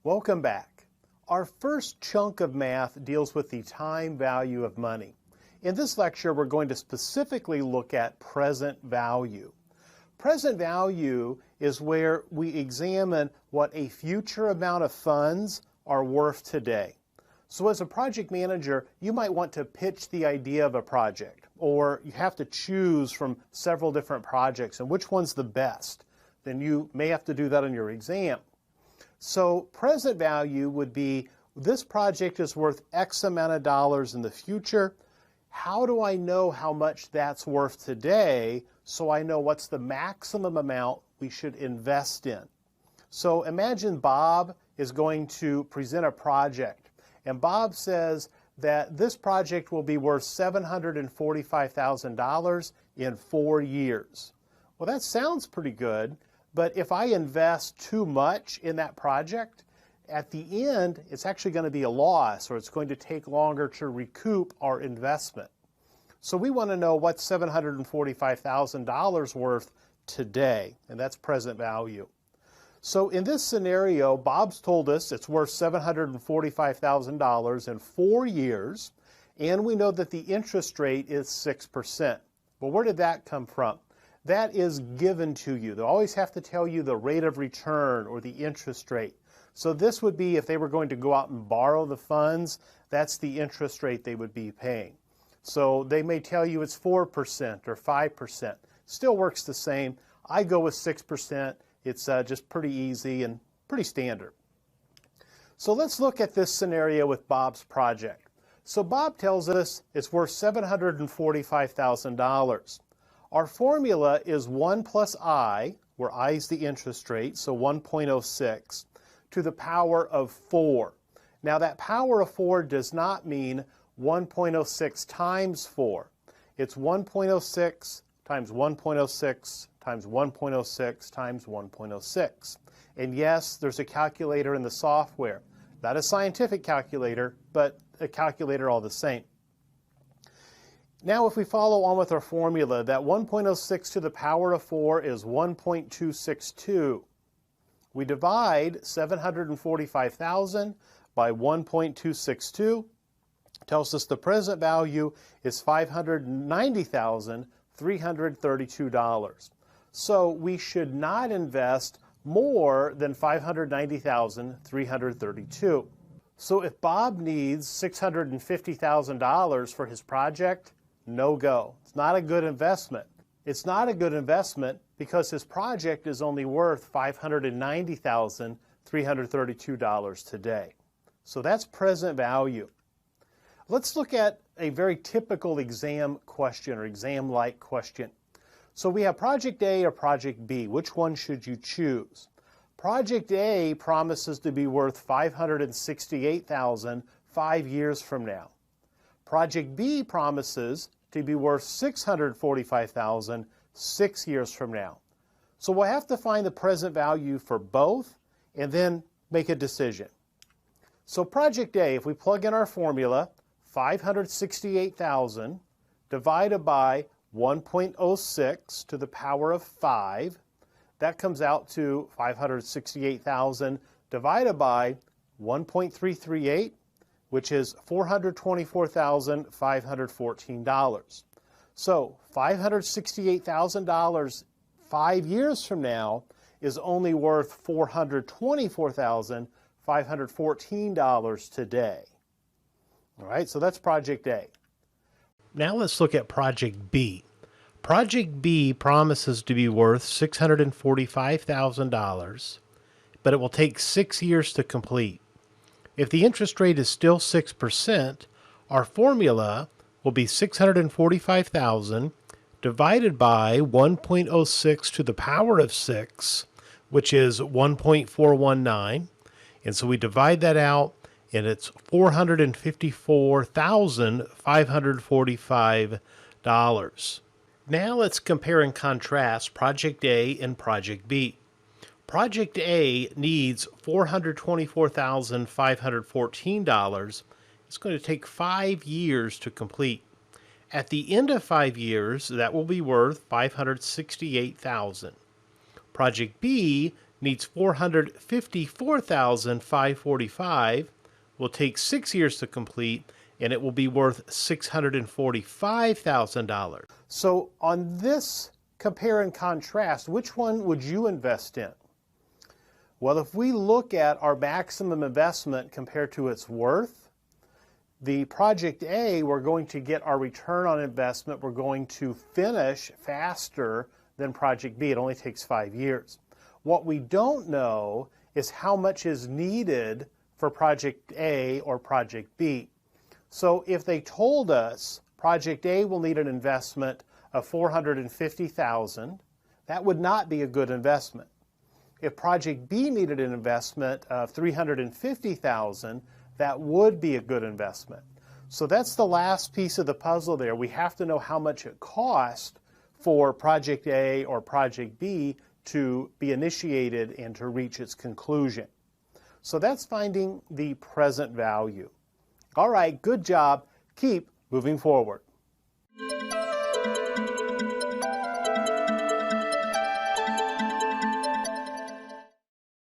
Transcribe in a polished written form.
Welcome back. Our first chunk of math deals with the time value of money. In this lecture, we're going to specifically look at present value. Present value is where we examine what a future amount of funds are worth today. So as a project manager, you might want to pitch the idea of a project, or you have to choose from several different projects and which one's the best. Then you may have to do that on your exam. So present value would be, this project is worth X amount of dollars in the future. How do I know how much that's worth today so I know what's the maximum amount we should invest in? So imagine Bob is going to present a project, and Bob says that this project will be worth $745,000 in 4 years. Well, that sounds pretty good. But if I invest too much in that project, at the end, it's actually going to be a loss, or it's going to take longer to recoup our investment. So we want to know what's $745,000 worth today, and that's present value. So in this scenario, Bob's told us it's worth $745,000 in 4 years, and we know that the interest rate is 6%. Well, where did that come from? That is given to you. They'll always have to tell you the rate of return or the interest rate. So this would be if they were going to go out and borrow the funds, that's the interest rate they would be paying. So they may tell you it's 4% or 5%. Still works the same. I go with 6%. It's just pretty easy and pretty standard. So let's look at this scenario with Bob's project. So Bob tells us it's worth $745,000. Our formula is 1 plus I, where I is the interest rate, so 1.06, to the power of 4. Now that power of 4 does not mean 1.06 times 4. It's 1.06 times 1.06 times 1.06 times 1.06. And yes, there's a calculator in the software. Not a scientific calculator, but a calculator all the same. Now if we follow on with our formula, that 1.06 to the power of 4 is 1.262. We divide 745,000 by 1.262. Tells us the present value is $590,332. So we should not invest more than $590,332. So if Bob needs $650,000 for his project, no go. It's not a good investment. It's not a good investment because his project is only worth $590,332 today. So that's present value. Let's look at a very typical exam question or exam-like question. So we have Project A or Project B. Which one should you choose? Project A promises to be worth $568,000 5 years from now. Project B promises to be worth $645,000 6 years from now. So we'll have to find the present value for both and then make a decision. So Project A, if we plug in our formula, 568,000 divided by 1.06 to the power of 5, that comes out to 568,000 divided by 1.338, which is $424,514. So $568,000 5 years from now is only worth $424,514 today. All right, so that's Project A. Now let's look at Project B. Project B promises to be worth $645,000, but it will take 6 years to complete. If the interest rate is still 6%, our formula will be 645,000 divided by 1.06 to the power of 6, which is 1.419. And so we divide that out, and it's $454,545. Now let's compare and contrast Project A and Project B. Project A needs $424,514. It's going to take 5 years to complete. At the end of 5 years, that will be worth $568,000. Project B needs $454,545, will take 6 years to complete, and it will be worth $645,000. So on this compare and contrast, which one would you invest in? Well, if we look at our maximum investment compared to its worth, the Project A, we're going to get our return on investment. We're going to finish faster than Project B. It only takes 5 years. What we don't know is how much is needed for Project A or Project B. So if they told us Project A will need an investment of $450,000, that would not be a good investment. If Project B needed an investment of $350,000, that would be a good investment. So that's the last piece of the puzzle there. We have to know how much it cost for Project A or Project B to be initiated and to reach its conclusion. So that's finding the present value. All right, good job. Keep moving forward.